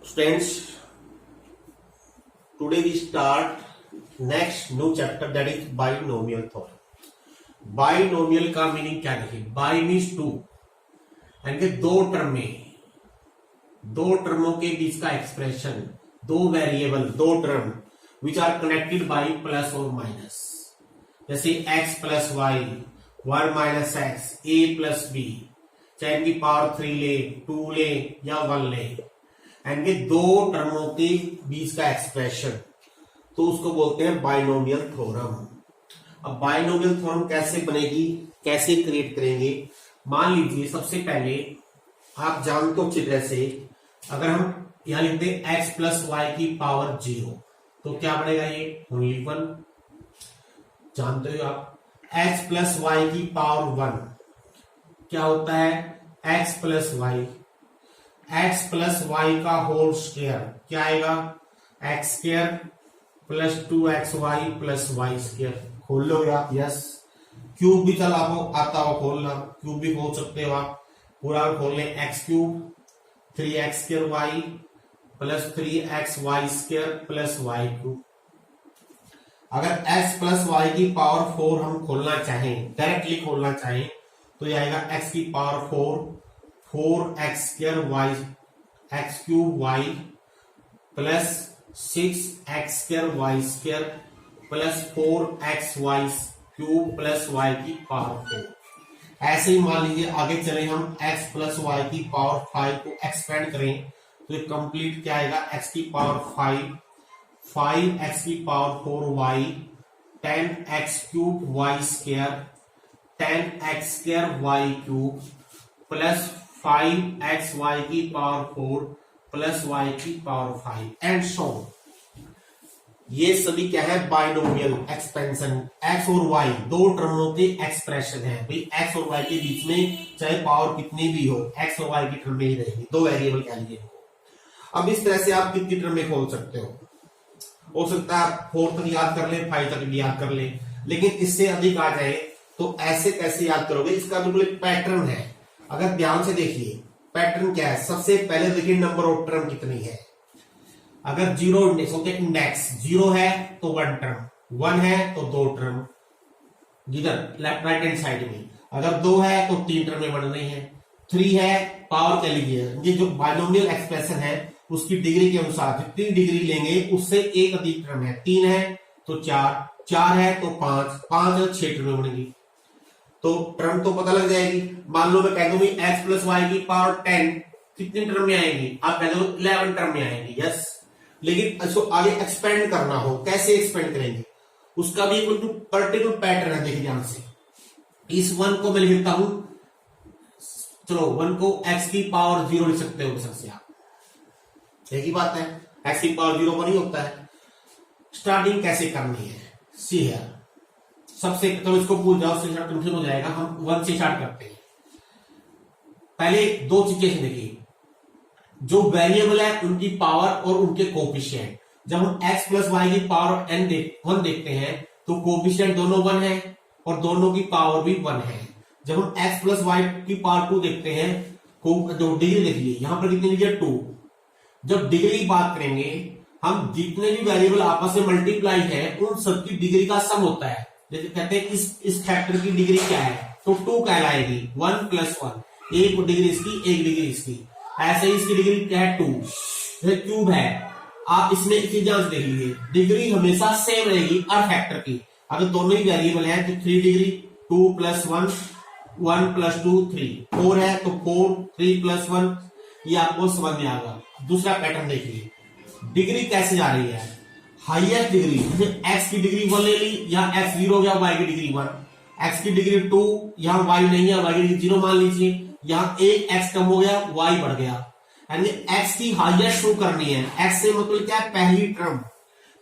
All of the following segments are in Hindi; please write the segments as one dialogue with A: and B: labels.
A: Students, today we start next new chapter, that is binomial theorem. Binomial का मीनिंग क्या देखिए, बाई मीन्स टू, यानी कि दो टर्मों के बीच का एक्सप्रेशन, दो वेरिएबल, दो term which are connected by plus और माइनस, जैसे x plus y, 1 minus x, a plus b, चाहे इनकी पावर 3 ले, 2 ले या 1 ले, यानी दो टर्मों के बीच का एक्सप्रेशन, तो उसको बोलते हैं बाइनोमियल थ्योरम। अब बाइनोमियल थ्योरम कैसे बनेगी, कैसे क्रिएट करेंगे? मान लीजिए सबसे पहले आप जानते हो अच्छी तरह से, अगर हम यहां लिखते हैं x प्लस वाई की पावर 0, तो क्या बनेगा? ये ओनली 1। जानते हो आप x प्लस वाई की पावर 1 क्या होता है? x plus y, x plus y का होल स्क्वायर क्या आएगा? x square plus 2xy plus y square. खोल लो आप, यस। क्यूब भी चला हो, आता हो खोलना, क्यूब भी खोल सकते हो आप, पूरा खोल लें। X cube 3x square y plus 3xy square plus y cube. अगर x प्लस वाई की पावर 4 हम खोलना चाहें, डायरेक्टली खोलना चाहें, तो यह आएगा x की power 4x square y, x cube y plus 6x square y square plus 4xy cube plus y की पावर 4। ऐसे ही मान लीजिए आगे चले हम x प्लस वाई की पावर 5 को एक्सपेंड करें, तो ये कंप्लीट क्या आएगा? x की पावर 5x की power 4y 10x cube y square 10x square y cube plus 5xy की पावर 4 प्लस y की पावर 5 एंड सो। ये सभी क्या है? Binomial expansion. x और y दो टर्मों के एक्सप्रेशन है भाई। x और y के बीच में चाहे पावर कितनी भी हो, x और y की टर्म में ही रहेगी, दो वेरिएबल कह लीजिए। अब इस तरह से आप कितनी टर्म में खोल सकते हो सकता है आप 4 तक याद कर ले, 5 तक भी याद कर ले, लेकिन इससे अधिक आ जाए तो ऐसे कैसे याद करोगे? इसका बिल्कुल एक पैटर्न है। अगर ध्यान से देखिए पैटर्न क्या है, सबसे पहले देखिए नंबर ऑफ टर्म कितनी है। अगर 0 इंडेक्स 0 है तो 1 टर्म, 1 है तो 2 टर्म, जिधर लेफ्ट राइट हैंड साइड में। अगर 2 है तो 3 टर्म में बन रही है। 3 है पावर कह लीजिए, ये जो बाइनोमियल एक्सप्रेशन है उसकी डिग्री के अनुसार जितनी डिग्री लेंगे उससे एक अधिक टर्म है। 3 है तो 4, 4 है तो 5, 5 है तो 6 टर्म में बनेगी। तो टर्म तो पता लग जाएगी। मान लो मैं कह दूं x प्लस वाई की पावर 10 कितनी टर्म में आएगी? आप कह दो 11 टर्म में आएगी, यस। लेकिन इसको आगे एक्सपेंड करना हो, कैसे एक्सपेंड करेंगे? उसका भी एक पर्टिकुलर पैटर्न है। देखिए ध्यान से, इस 1 को मैं लिखता हूं, चलो 1 को x की पावर 0 लिख सकते हो सबसे आप, एक ही बात है, x की पावर 0 पर ही होता है। स्टार्टिंग कैसे करनी है? सी है सबसे, तो इसको भूल जाओ, कंफ्यूजन हो जाएगा। हम 1 से स्टार्ट करते हैं। पहले दो चीजें देखिए, जो वेरिएबल है उनकी पावर और उनके कोफिशिएंट। जब हम x प्लस वाई की पावर 1 देखते हैं तो कोफिशिएंट दोनों 1 है और दोनों की पावर भी 1 है। जब हम x प्लस वाई की पावर 2 देखते हैं, जो डिग्री देखिए यहां पर कितनी लीजिए 2। जब डिग्री की बात करेंगे, हम जितने भी वेरिएबल आपस में मल्टीप्लाई है उन सबकी डिग्री का सम होता है। जैसे कहते हैं इस फैक्टर की डिग्री क्या है, तो 2 कहलाएगी। 1 प्लस 1, एक डिग्री इसकी, एक डिग्री इसकी। ऐसे ही इसकी डिग्री क्या है? 2। जैसे क्यूब है, आप इसमें इसी जांच देख लीजिए, डिग्री हमेशा सेम रहेगी हर फैक्टर की। अगर दोनों ही वेरिएबल है तो 3 डिग्री, 2 प्लस 1, 1 प्लस 2 3, 4 है तो 4, 3 प्लस 1, ये आपको समझ में आएगा। दूसरा पैटर्न देखिए, डिग्री कैसे जा रही है? हाईएस्ट डिग्री, जैसे x की डिग्री 1 ले ली, यहाँ x 0 हो गया, y की डिग्री 1, x की डिग्री 2, यहाँ y नहीं है, y की डिग्री 0 मान लीजिए, यहाँ एक x कम हो गया, y बढ़ गया, यानी x की हाईएस्ट शो करनी है। x से मतलब क्या है?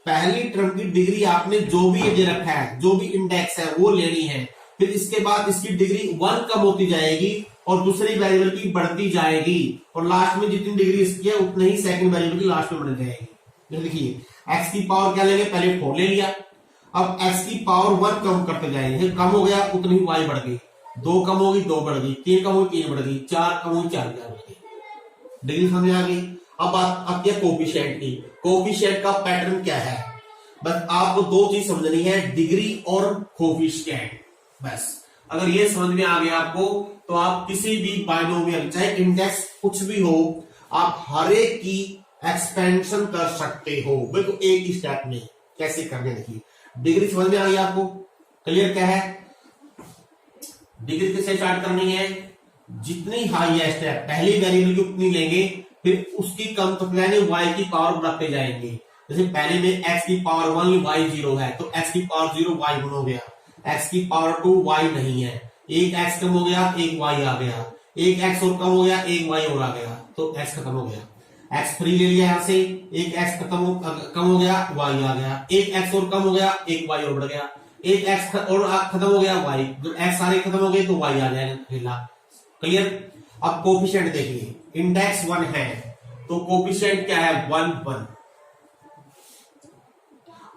A: पहली टर्म की डिग्री आपने जो भी दे रखा है, जो भी इंडेक्स है वो लेनी है। फिर इसके बाद इसकी डिग्री 1 कम होती जाएगी और दूसरी वेरिएबल की बढ़ती जाएगी, और लास्ट में जितनी डिग्री इसकी है उतनी ही सेकंड वेरिएबल की लास्ट में बढ़ जाएगी। देखिए x की पावर क्या लेंगे? पहले 4 ले लिया, अब x की पावर 1 कम करते जाएंगे, कम हो गया उतनी ही y बढ़ गई, 2 कम होगी 2 बढ़ गई, 3 कम होगी 3 बढ़ गई, 4 कम होगी 4 बढ़ गई। डिग्री समझ आ गई। अब बात आती है कोफिशिएंट की। कोफिशिएंट का पैटर्न क्या है, बस आपको दो चीज समझनी है, डिग्री और कोफिशिएंट। बस अगर ये समझ में आ गया आपको तो आप किसी भी बाइनोमियल चाहे इंडेक्स कुछ भी हो, आप हर एक की एक्सपेंशन कर सकते हो बिल्कुल एक ही स्टेप में। कैसे करने देखिए, डिग्री समझ में आ गई आपको, क्लियर क्या है। डिग्री कैसे स्टार्ट करनी है, जितनी हाईएस्ट है पहली वेरिएबल की उतनी लेंगे, फिर उसकी कम तो यानी y की पावर बढ़ाते जाएंगे। जैसे पहले में x की पावर 1 y 0 है तो x की पावर 0 y 1 हो गया, x की पावर 2 y नहीं है, एक x कम हो गया एक y आ गया, एक x और कम हो गया एक y और आ गया तो x खत्म हो गया। x फ्री ले लिया यहां से, एक x कम हो गया y आ गया, एक x और कम हो गया एक y और बढ़ गया, एक x और खत्म हो गया y, जो x सारे खत्म हो गए तो y आ जाएगा। क्लियर। अब कोफिशिएंट देखिए, इंडेक्स 1 है तो कोफिशिएंट क्या है 1 1।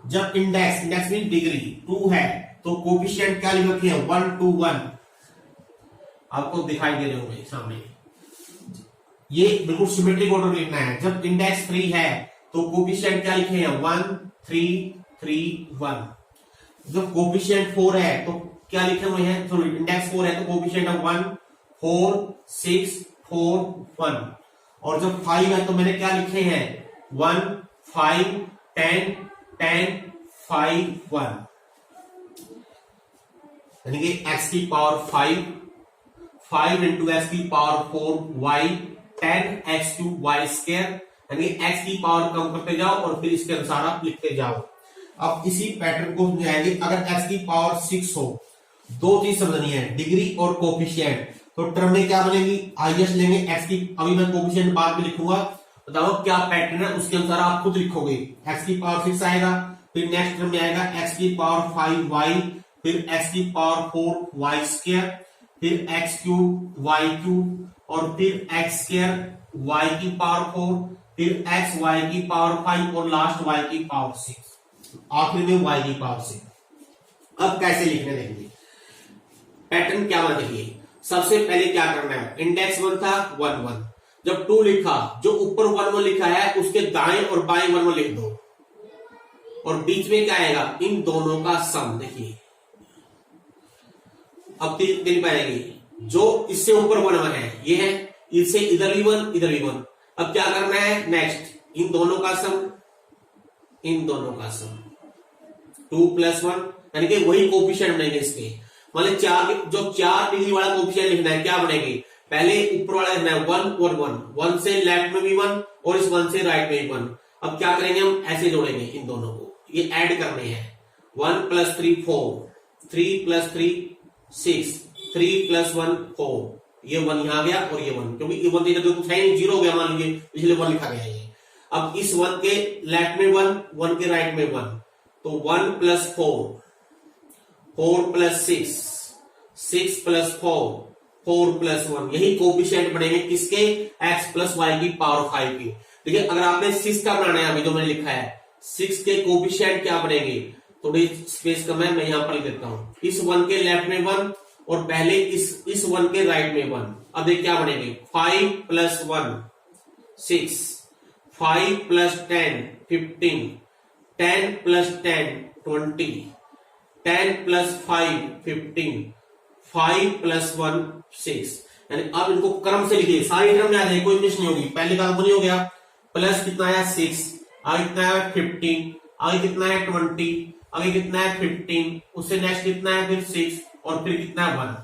A: जब इंडेक्स मीन डिग्री 2 है तो कोफिशिएंट क्या लिख रखी है 1 2 1। आपको दिखाई दे रहे होंगे सामने, ये बिल्कुल सिमेट्रिक ऑर्डर लिखना है। जब इंडेक्स 3 है तो कोफिशिएंट क्या लिखे हैं 1 3 3 1। जब कोफिशिएंट 4 है तो क्या लिखे हुए हैं, सॉरी इंडेक्स 4 है तो कोफिशिएंट है 1 4 6 4 1। और जब 5 है तो मैंने क्या लिखे हैं 1 5 10 10 5 1, यानी कि x की पावर 5 इंटू x की power 4 y 10 x two y square, यानी x की पावर कम करते जाओ और फिर इसके अनुसार आप लिखते जाओ। अब इसी पैटर्न को समझाएंगे। अगर x की पावर 6 हो, दो चीज समझनी है, डिग्री और कोफिशिएंट। तो टर्म में क्या बनेगी, हाईएस्ट लेंगे x की, अभी मैं कोफिशिएंट बाद में लिखूंगा, बताओ क्या पैटर्न है उसके अनुसार आप खुद लिखोगे। x की पावर 6 आएगा, फिर नेक्स्ट टर्म में आएगा x की पावर 5y, फिर x की पावर 4y स्क्वायर, फिर x क्यूब y क्यूब, और फिर x स्क्वायर y की पावर 4, फिर x y की पावर 5 और लास्ट y की पावर 6, आखिर में y की पावर 6। अब कैसे लिखने देंगे, पैटर्न क्या बना देखिए। सबसे पहले क्या करना है, इंडेक्स 1 था 1 1, जब 2 लिखा जो ऊपर 1 1 लिखा है उसके दाएं और बाएं 1 1 लिख दो, और बीच में क्या आएगा इन दोनों का सम। देखिए अब तीन पाएंगे, जो इससे ऊपर 1 1 है ये है, इससे इधर भी 1 इधर भी 1। अब क्या करना है नेक्स्ट, इन दोनों का सम 2 + 1, यानी कि वही कोफिशिएंट बनेंगे इसके। मतलब 4 डिग्री वाला कोफिशिएंट लिखना है, क्या बनेगी, पहले ऊपर वाला लिखना है 1 और 1 से लेफ्ट में भी 1 और इस 1 से राइट में भी 1। अब क्या करेंगे हम ऐसे जोड़ेंगे इन दोनों को, ये ऐड करने हैं। 1 + 3 4, 3 + 3 6, 3 + 1 4, ये 1 यहां आ गया और ये 1, क्योंकि ये 1 तो कुछ है नहीं, 0 हो गया मान लीजिए, इसलिए 1 लिखा गया है। अब इस 1 के लेफ्ट में 1 के राइट में 1, तो 1 + 4 4 + 6 6 + 4 4 + 1, यही कोफिशिएंट बनेंगे किसके, x + y की पावर 5 की। देखिए अगर आपने 6 का बनाना है, अभी जो मैंने लिखा है 6 के कोफिशिएंट क्या बनेंगे, थोड़ी स्पेस कम है मैं यहां पर लिख देता हूं, इस 1 के लेफ्ट में 1 और पहले इस 1 के राइट में 1। अब देख क्या बनेंगे 5 + 1 6, 5 + 10 15, 10 + 10 20, 10 + 5 15, 5 + 1 6। यानी अब इनको क्रम से लिखिए, सारी टर्म याद है, कोई मिस नहीं होगी। पहले का नहीं हो गया, प्लस कितना है 6, आगे कितना है 15, आगे कितना है 20, आगे कितना है 15, उससे नेक्स्ट कितना है फिर 6 और फिर कितना है 1,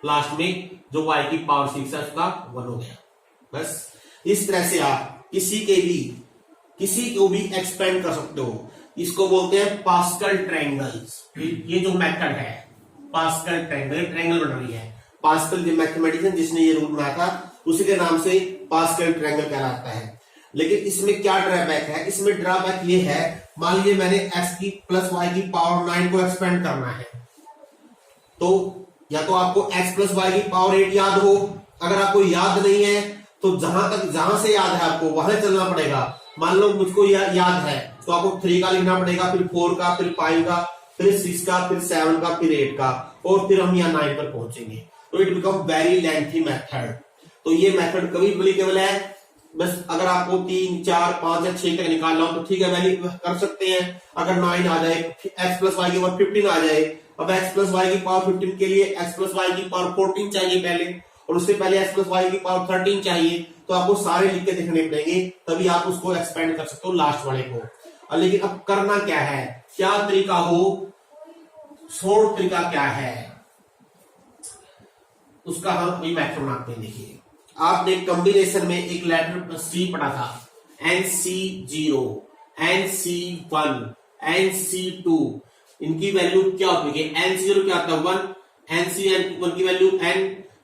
A: लास्ट में जो y की पावर 6 है उसका 1 हो गया। बस इस तरह से आप किसी को भी एक्सपेंड कर सकते हो। इसको बोलते हैं पास्कल ट्रायंगल्स। ये जो मेथड है पास्कल ट्रायंगल बन रही है, पास्कल जो मैथमेटिशियन जिसने ये रूल बनाया था उसी के नाम से पास्कल ट्रायंगल कहलाता है। लेकिन इसमें क्या ड्रॉबैक है, इसमें ड्रॉबैक ये है, मान लीजिए मैंने x की + y की पावर 9 को एक्सपेंड करना है, तो या तो आपको x + y की पावर 8 याद हो, अगर आपको याद नहीं है तो जहां से याद है आपको वहां चलना पड़ेगा। मान लो मुझको याद है तो आपको 3 का लिखना पड़ेगा, फिर 4 का, फिर 5 का, फिर 6 का, फिर 7 का, फिर 8 का, और फिर हम यहाँ 9 पर पहुंचेंगे। तो it become very lengthy method. तो ये मेथड कभी एप्लीकेबल है बस अगर आपको 3, 4, 5 या 6 तक निकालना हो तो ठीक है, वैल्यू कर सकते हैं। अगर 9 आ जाए, x प्लस वाई की पावर 15 आ जाए, अब x प्लस वाई की पावर 15 के लिए x प्लस वाई की पावर 14 चाहिए पहले, और उससे पहले x प्लस वाई की पावर 13 चाहिए, तो आपको सारे लिख के देखने पड़ेंगे, तभी आप उसको एक्सपेंड कर सकते हो लास्ट वाले को। लेकिन अब करना क्या है, क्या तरीका हो, शॉर्ट तरीका क्या है, उसका हम वही मैथड बनाते हैं। देखिए, आपने कॉम्बिनेशन में एक लेटर सी पढ़ा था, NC0, NC1, NC2, इनकी वैल्यू क्या होती है, NC0 क्या होता है 1, NC1 की वैल्यू n,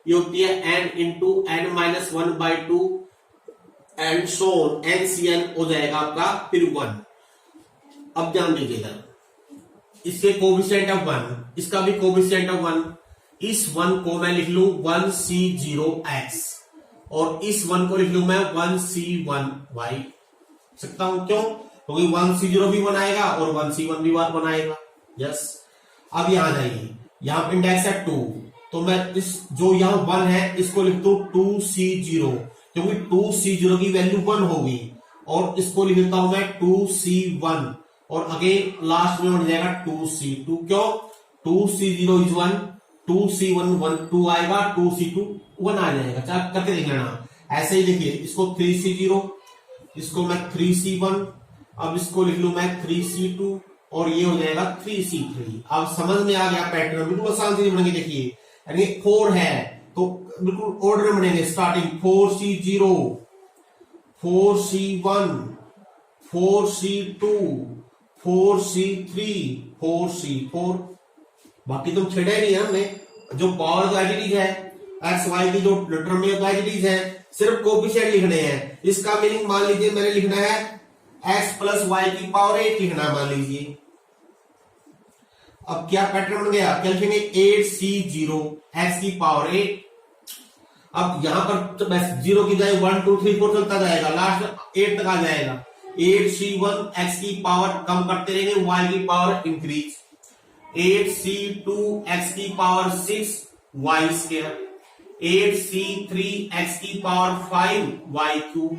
A: ये होती है n into n minus 1/2 and so NCn हो जाएगा आपका फिर 1। अब ध्यान दीजिएगा, इसके कोएफिशिएंट ऑफ 1, इसका भी कोएफिशिएंट ऑफ 1, इस 1 को मैं लिख लू 1C0x और इस 1 को लिख लू मैं 1C1y सकता हूं, क्यों, क्योंकि 1C0 भी बनाएगा और 1C1 भी बनाएगा। यस, अब यहां जाइए, यहां इंडेक्स है 2, तो मैं इस जो यहां 1 है इसको लिख दू 2C0, क्योंकि 2C0 की वैल्यू 1 होगी, और इसको लिख देता हूं मैं 2C1 और अगेन लास्ट में बन जाएगा 2C2, क्यों, 2C0 इज 1, 2C1 2 आएगा, 2C2 1 आ जाएगा, चाहे करके देख लेना। ऐसे ही देखिए, इसको 3C0, इसको मैं 3C1, अब इसको लिख लू मैं 3C2 और ये हो जाएगा 3C3। अब समझ में आ गया पैटर्न, बिल्कुल आसान चीज बनेगी। देखिए, यानी 4 है तो बिल्कुल ऑर्डर में बनेंगे, starting 4C0, 4C1, 4C2, 4C3, 4C4, बाकी तुम छेड़ा ही नहीं है हमने, जो पावर का एडिटीज है, एक्स वाई की जो डिटरमिनेंट का एडिटीज है, सिर्फ कोएफिशिएंट लिखने हैं। इसका मीनिंग मान लीजिए मैंने लिखना है x प्लस वाई की पावर 8 लिखना है, मान लीजिए। अब क्या पैटर्न बन गया, क्या लिखेंगे 8C0 x की पावर 8। अब यहां पर तो बस 0 की जाए 1 2 3 4 चलता जाएगा, लास्ट 8 तक आ जाएगा। 8C1 x की पावर कम करते रहेंगे, y की पावर इंक्रीज, 8C2 x की power 6 y square, 8C3 x की power 5 y cube,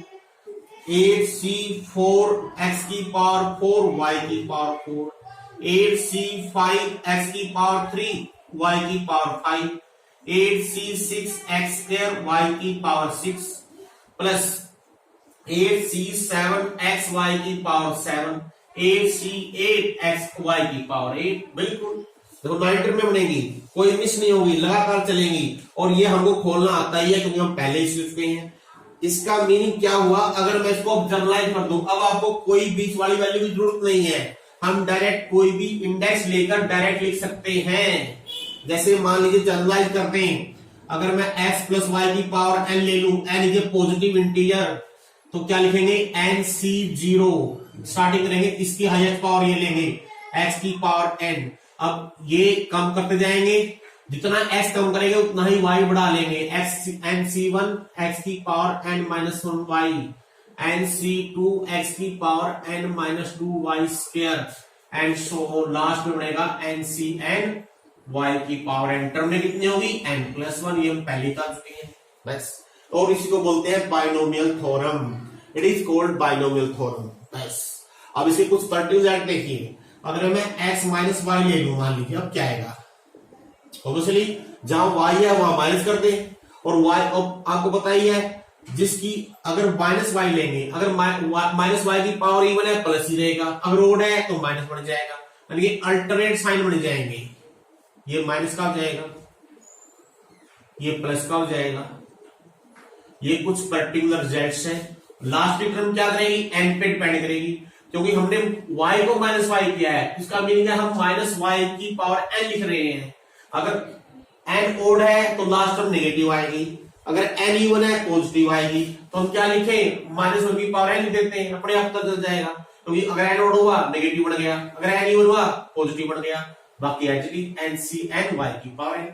A: 8C4 x की पावर 4 y की पावर 4, 8C5 x की पावर 3 y की power 5, 8C6 x square y की power 6 plus 8C7 x y की पावर 7, 8C8 x y की पावर 8। बिल्कुल देखो, 9 टर्म में बनेगी, कोई मिस नहीं होगी, लगातार चलेंगी, और ये हमको खोलना आता ही है क्योंकि हम पहले ही सीख गए हैं। इसका मीनिंग क्या हुआ, अगर मैं इसको जनरलाइज कर दूं, अब आपको कोई बीच वाली वैल्यू की जरूरत नहीं है, हम डायरेक्ट कोई भी इंडेक्स लेकर डायरेक्ट लिख सकते हैं। जैसे मान लीजिए जनरलाइज करते हैं, अगर मैं x प्लस वाई की पावर n ले लू, n is a positive integer, तो क्या लिखेंगे NC0, स्टार्टिंग करेंगे, इसकी हाईएस्ट पावर ये लेंगे x की पावर n। अब ये कम करते जाएंगे, जितना x कम करेंगे उतना ही y बढ़ा लेंगे, NC1 x की power n minus 1y, NC2 x की power n minus 2y square, and so last में बनेगा NCn y की पावर n। टर्म में कितनी होगी n+1, ये हम पहले कर चुके हैं बस। और इसी को बोलते हैं binomial theorem, it is called binomial theorem बस। अब इसके कुछ पर्टिकुलर देखिए, अगर मैं x माइनस वाई ले लू, मान लीजिए, अब क्या आएगा, ऑब्वियसली जहां y है वहां माइनस कर दे, और y आपको पता ही है, जिसकी अगर माइनस वाई लेंगे, अगर माइनस वाई की पावर इवन है प्लस ही रहेगा, अगर ओड है तो माइनस बन जाएगा, यानी कि अल्टरनेट साइन बन जाएंगे, ये माइनस का हो जाएगा, ये प्लस का हो जाएगा, ये कुछ पर्टिकुलर जेट्स है। लास्ट की टर्म क्या करेगी, एन पे डिपेंड करेगी, क्योंकि हमने y को माइनस वाई किया है, इसका मीनिंग है हम माइनस वाई की पावर n लिख रहे हैं। अगर n ओड है तो लास्ट टर्म नेगेटिव आएगी, अगर n इवन है पॉजिटिव आएगी, तो हम क्या लिखें, माइनस वन की पावर n लिख देते हैं, अपने आप पता चल जाएगा, क्योंकि अगर n ओड हुआ नेगेटिव बन गया, अगर n इवन हुआ पॉजिटिव बन गया, बाकी एक्चुअली NCny की पावर n।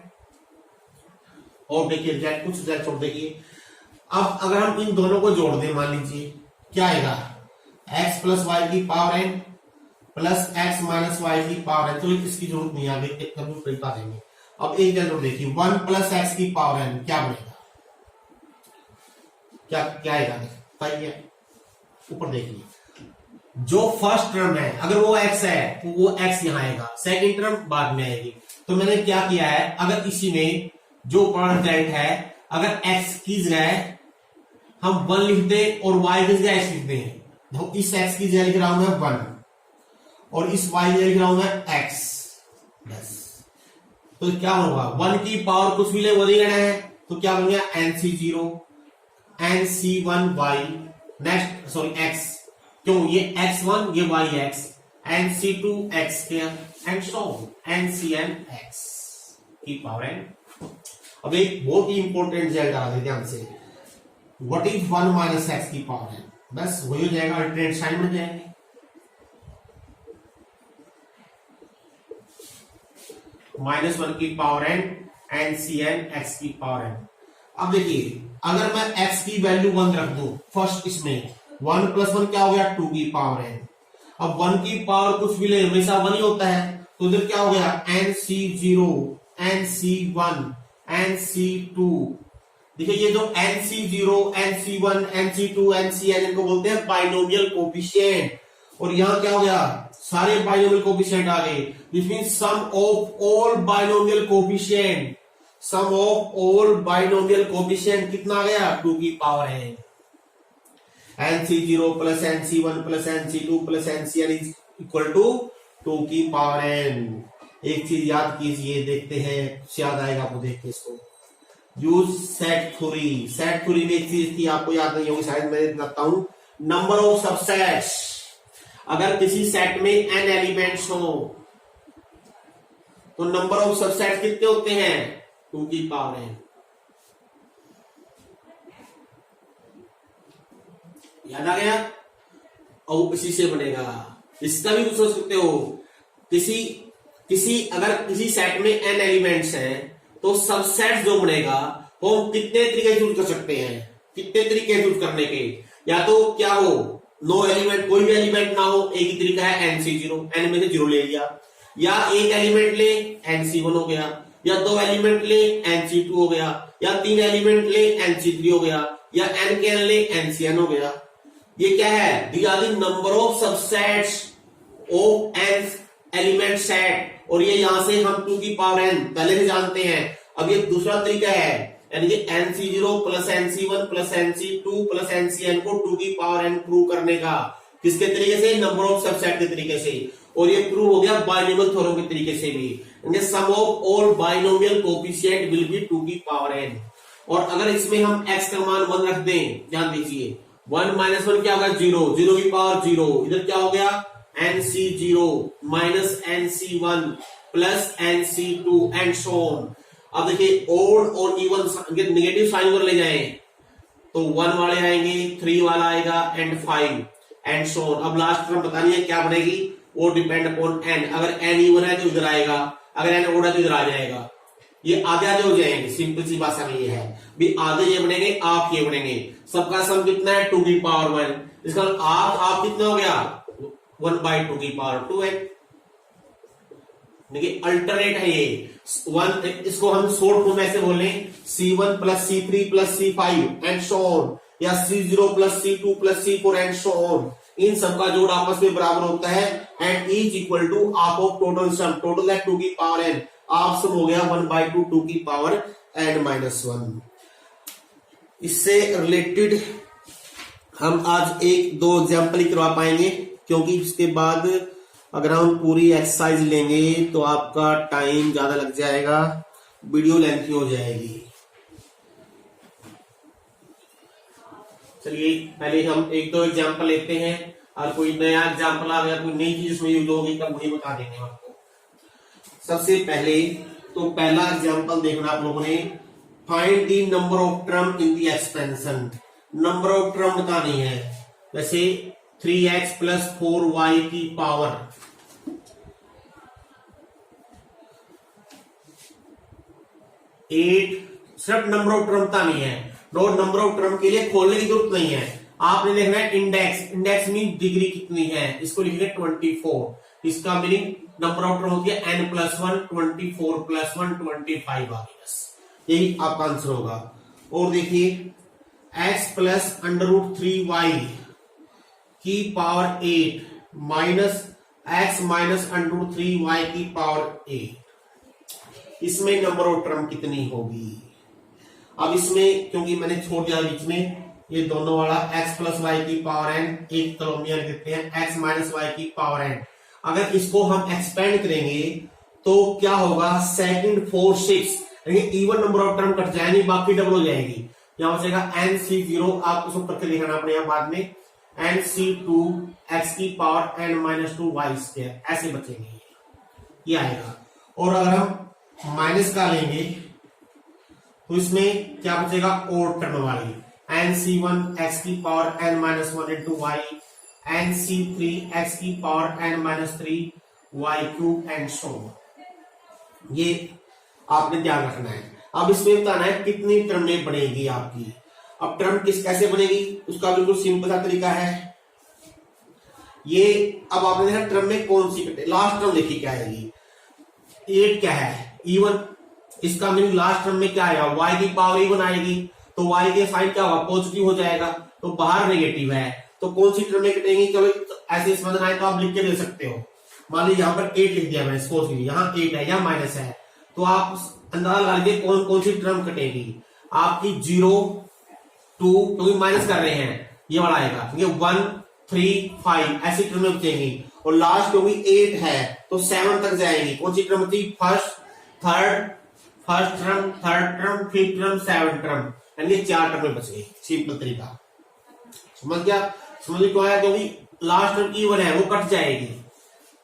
A: और देखिए कुछ रिजल्ट छोड़ देखिए, अब अगर हम इन दोनों को जोड़ दें, मान लीजिए क्या आएगा, x प्लस वाई की power n plus x minus y की पावर n। चलो इसकी जरूरत नहीं, आगे बता देंगे। अब एक जरूर देखिए, 1 प्लस x की पावर n क्या बनेगा, क्या क्या आएगा, 5 है। ऊपर देखिए, जो फर्स्ट टर्म है अगर वो x है तो वो x यहां आएगा, सेकंड टर्म बाद में आएगी। तो मैंने क्या किया है, अगर इसी में जो प्रोडक्ट है, अगर x की जगह हम 1 लिख दे और y की जगह x लिख दे, तो इस x की जगह लिख रहा हूं मैं 1 और इस y की जगह लिख रहा हूं मैं x, बस। तो क्या होगा, 1 की पावर कुछ भी ले वो नहीं लेना है, तो क्या बन गया nc0 nc1y next sorry x, क्यों ये x1 ये yx, nc2 x and so ncn x की पावर n। अब एक बहुत ही इंपॉर्टेंट रिजल्ट आ रहा है, ध्यान से, व्हाट इज 1 माइनस एक्स की पावर n, बस वही हो जाएगा, अल्टरनेट साइन में जाएंगे। -1 की पावर n ncn x की पावर n। अब देखिए, अगर मैं x की वैल्यू 1 रख दूं फर्स्ट, इसमें 1 + 1 क्या हो गया 2 की पावर n। अब 1 की पावर कुछ भी ले हमेशा 1 ही होता है, तो इधर क्या हो गया nc0 nc1 nc2। देखिए ये जो nc0 nc1 nc2 ncn इनको बोलते हैं बाइनोमियल कोफिशिएंट, और यहां क्या हो गया सारे बाइनोमियल कोफिशिएंट आ गए, this means sum of all binomial coefficient, sum of all binomial coefficient कितना आ गया 2 की power n। nc0 plus nc1 plus nc2 plus ncn is equal to 2 की पावर n। एक चीज याद कीजिए, देखते हैं कुछ याद आएगा आपको देख के इसको। Use set theory, set theory में एक चीज थी आपको याद नहीं होगी शायद, मैं बताता हूं, नंबर ऑफ सबसेट्स। अगर किसी सेट में n एलिमेंट्स हो तो नंबर ऑफ सबसेट्स कितने होते हैं 2 की पावर n। याद आ गया, और इसी से बनेगा, इसका भी कुछ सोच सकते हो, अगर किसी सेट में n एलिमेंट्स हैं तो सबसेट जो बनेगा वो हम कितने तरीके यूज कर सकते हैं, कितने तरीके यूज करने के, या तो क्या हो नो एलिमेंट, कोई भी एलिमेंट ना हो, एक ही तरीका है nc0 n में से 0 ले लिया, या एक एलिमेंट ले nc1 हो गया, या 2 एलिमेंट ले nc2 हो गया, या 3 एलिमेंट ले nc3 हो गया, या n के n ले ncn हो गया। ये क्या है, these are the number of subsets of n element set, और ये यहां से हम 2 की पावर n पहले से जानते हैं। अब ये दूसरा तरीका है, यानी कि nc0 plus nc1 plus nc2 plus ncn को 2 की पावर n प्रूव करने का, किसके तरीके से, नंबर ऑफ सबसेट के तरीके से, और ये प्रूव हो गया बाइनोमियल थ्योरम के तरीके से भी, sum of all binomial coefficient will be 2 की पावर n। और अगर इसमें हम x का मान 1 रख दें, ध्यान दीजिए, 1 माइनस 1 क्या होगा 0, 0 की पावर 0, इधर क्या हो गया nc0 minus nc1 plus nc2 and so on. अब देखिए ओड और इवन नेगेटिव साइन पर ले जाएं तो 1 वाले आएंगे, 3 वाला आएगा एंड 5 एंड सो ऑन। अब लास्ट टर्म बतानी है क्या बनेगी, वो डिपेंड अपॉन n, अगर n इवन है तो इधर आएगा, अगर n ओड है तो इधर आ जाएगा। ये आधे आधे हो जाएंगे, सिंपल सी भाषा में ये है भी, आधे ये बनेंगे आप ये बनेंगे, सबका सम कितना है 2 की पावर 1, इसका आप कितना हो गया 1/2 की पावर 2n। देखिए अल्टरनेट है ये 1, इसको हम शॉर्ट फॉर्म में ऐसे बोले c1 plus c3 plus c5 and so on, या c0 plus c2 plus c4 and so on. इन सबका जोड़ आपस में बराबर होता है and is equal to half of total sum, total है 2 की पावर n, आप सम हो गया 1/2 2 की पावर n-1। इससे रिलेटेड हम आज 1-2 एग्जाम्पल ही करवा पाएंगे, क्योंकि इसके बाद अगर हम पूरी एक्सरसाइज लेंगे तो आपका टाइम ज्यादा लग जाएगा, वीडियो लेंथी हो जाएगी। चलिए पहले हम 1-2 एग्जाम्पल लेते हैं, और कोई नया एग्जाम्पल आ गया, कोई नई चीज इसमें यूज होगी तब वही बता देंगे आपको। सबसे पहले तो पहला एग्जाम्पल देखना आप लोगों ने, find the number of term in the expansion. Number of term बतानी है, वैसे 3x प्लस 4y की पावर 8, सिर्फ नंबर ऑफ टर्म बतानी है, नंबर ऑफ टर्म के लिए खोलने की जरूरत नहीं है, आपने देखना है इंडेक्स, इंडेक्स मीन डिग्री कितनी है, इसको लिखेंगे 24, इसका मीनिंग नंबर ऑफ टर्म होती है n+1, 24+1 25 आ गई, बस यही आपका आंसर होगा। और देखिए x plus under root 3y की power 8 minus x minus under root 3y की पावर 8, इसमें नंबर ऑफ टर्म कितनी होगी? अब इसमें क्योंकि मैंने छोड़ दिया बीच में ये दोनों वाला x प्लस वाई की पावर n, एक कॉलोमिया लिख देते हैं x माइनस वाई की पावर n। अगर इसको हम एक्सपेंड करेंगे तो क्या होगा? Second 4 6 even number of term cut जाएंगे, बाकी डबल हो जाएगी। यहां बचेगा nc0, आप उसको करके लिखना अपने यहां बाद में nc2 x की power n minus 2 y square, ऐसे बचेंगे ये आएगा। और अगर हम माइनस का लेंगे तो इसमें क्या बचेगा? और टर्म वाली nc1 x की power n minus 1 into y, nc3 x की power n minus 3 y cube and so. ये आपने ध्यान रखना है। अब इसमें बताना है कितनी टर्में बनेगी आपकी। अब टर्म कैसे बनेगी उसका बिल्कुल सिंपल सा तरीका है। ये अब आपने देखा टर्म में कौन सी लास्ट टर्म देखी क्या आएगी? 8 क्या है? इवन। इसका मीनिंग लास्ट टर्म में क्या आएगा? y की पावर इवन आएगी, तो y के साइन क्या होगा? पॉजिटिव हो जाएगा, तो बाहर नेगेटिव है, तो कौन सी टर्में कटेंगी? चलो ऐसे समझना है तो आप लिख के दे सकते हो। मान लीजिए यहाँ पर 8 लिख दिया मैंने, सपोज कीजिए यहाँ 8 है, यहाँ माइनस है, तो आप अंदाजा लगा लीजिए कौन कौन सी टर्म कटेगी आपकी। 0 2 क्योंकि माइनस कर रहे हैं ये वाला आएगा, 1 3 5 ऐसी टर्में बचेंगी। और लास्ट क्योंकि 8 है तो 7 तक जाएंगी। कौन सी टर्म बची? First term, third term, fifth term, 7 term, यानी 4 टर्में बच गई। सिंपल तरीका समझ गया? समझ क्यों आया? क्योंकि लास्ट टर्म इवन है, वो कट जाएगी,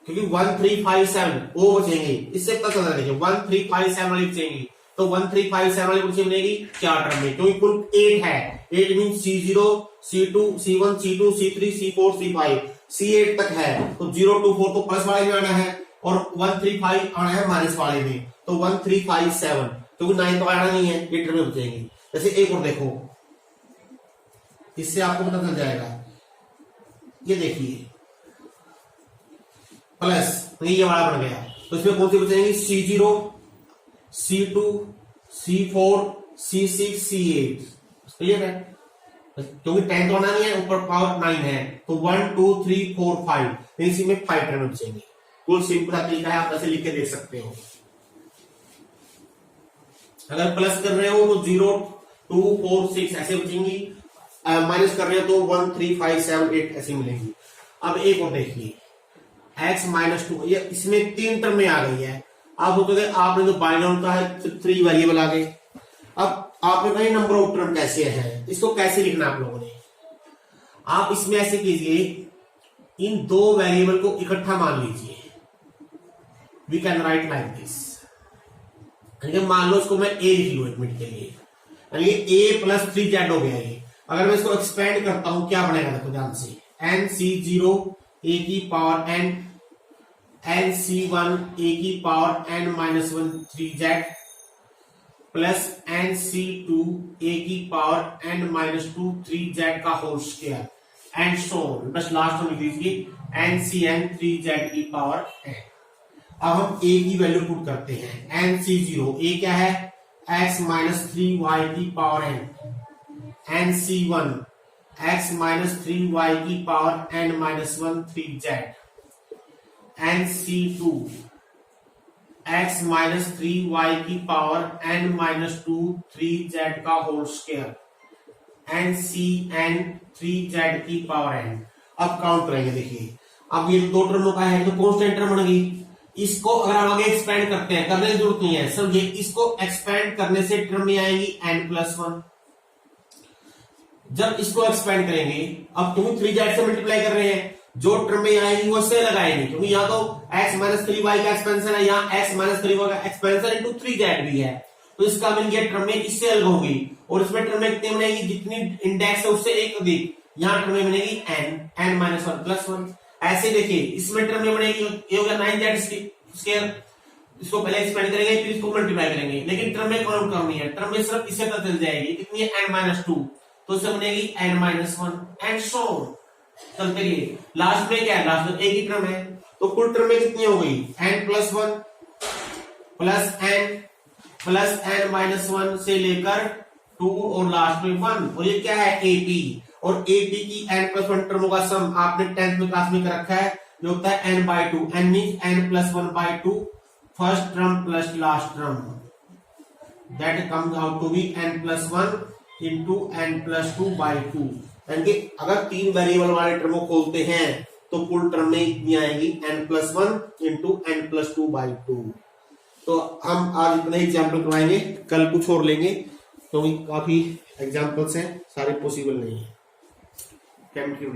A: क्योंकि 1 3 5 7 वो बचेंगे। इससे पता चल रहा है 1 3 5 7 वाली बचेंगी, तो 1 3 5 7 वाली बची बनेगी 4 टर्म में, क्योंकि कुल 8 है। 8 mean C0 C2 C1 C2 C3 C4 C5 C8 तक है, तो 0 2 4 तो प्लस वाले में आना है, और 1 3 5 आना है माइनस वाले में, तो 1 3 5 7, क्योंकि 9 तो आना नहीं है, 8 टर्म में बचेंगी। जैसे एक और देखो, इससे आपको पता चल जाएगा। ये देखिए प्लस, तो ये वाला बन गया, तो इसमें कौन सी बचेंगी? C0 C2 C4 C6 C8, clear है? क्योंकि 10 तो आना नहीं है, ऊपर पावर 9 है, तो 1 2 3 4 5, इसी में 5 टर्म बचेंगे। कुल सिंपल तरीका है, आप ऐसे लिख के देख सकते हो। अगर प्लस कर रहे हो तो 0 2 4 6 ऐसे बचेंगी, माइनस कर रहे हो तो 1 3 5 7 8 ऐसे मिलेंगी। अब एक और देखिए x माइनस 2, ये इसमें 3 टर्म में आ गई है। आप सोचोगे आपने तो बाइनोम का है, 3 वेरिएबल आ गए। अब आपने कहा नंबर ऑफ टर्म कैसे है, इसको कैसे लिखना आप लोगों ने? आप इसमें ऐसे कीजिए, इन 2 वेरिएबल को इकट्ठा मान लीजिए। We can write like this, मान लो इसको मैं a लिख लू 1 मिनट के लिए, यानी a प्लस 3z हो गया ये। अगर मैं इसको एक्सपेंड करता हूं क्या बनेगा? देखो ध्यान से, nc0 a की पावर n, nc1 a की power n minus 1 3z plus nc2 a की पावर n माइनस 2 3z का whole square and so on. बस लास्ट में लिख लीजिए ncn 3z की पावर n। अब हम a की वैल्यू पुट करते हैं। nc0 a क्या है? x माइनस 3y की power n, nc1 x minus 3y की power n minus 1 3z, nc2 x minus 3y की पावर n माइनस 2 3z का होल स्क्वायर, ncn 3z की पावर n। अब काउंट करेंगे, देखिए अब ये 2 टर्मों का है तो कांस्टेंट टर्म बन गई। इसको अगर हम आगे एक्सपेंड करते हैं, करने की जरूरत नहीं है, समझिए इसको एक्सपेंड करने से टर्म में आएगी n+1। जब इसको एक्सपेंड करेंगे, अब क्योंकि 3z से मल्टीप्लाई कर रहे हैं, जो टर्म में आएगी वो से लगाएंगे, क्योंकि यहाँ तो x माइनस 3y का एक्सपेंशन है, यहाँ x माइनस 3y का एक्सपेंशन इंटू 3z भी है, तो इसका मीन ये टर्म में इससे अलग होगी। और इसमें टर्म में कितनी बनेगी? जितनी इंडेक्स है उससे एक अधिक, यहाँ टर्म में बनेगी n माइनस 1 प्लस 1। ऐसे देखिए इसमें टर्म में बनेगी, ये हो गया 9z स्क्वायर, इसको पहले एक्सपेंड करेंगे फिर इसको मल्टीप्लाई करेंगे, लेकिन टर्म में काउंट करनी है, टर्म में सिर्फ इससे पता चल जाएगी कितनी है n-2, तो इससे बनेगी n-1 एंड सो चलते रहिए। लास्ट में क्या है? लास्ट में एक ही टर्म है, तो कुल टर्म में कितनी हो गई? n+1 प्लस n माइनस 1 से लेकर 2 और लास्ट में 1, और ये क्या है AP, और AP की n+1 टर्मों का सम आपने 10th में क्लास में कर रखा है, जो होता है n/2, n means n+1/2 first term plus last term, that comes out to be n+1 into n+2/2। यानी कि अगर 3 वेरिएबल वाले टर्म को खोलते हैं तो कुल टर्म में इतनी आएगी n+1 इंटू n+2/2। तो हम आज इतने एग्जाम्पल करवाएंगे, कल कुछ और लेंगे क्योंकि काफी एग्जाम्पल्स हैं, सारे पॉसिबल नहीं है। Thank you.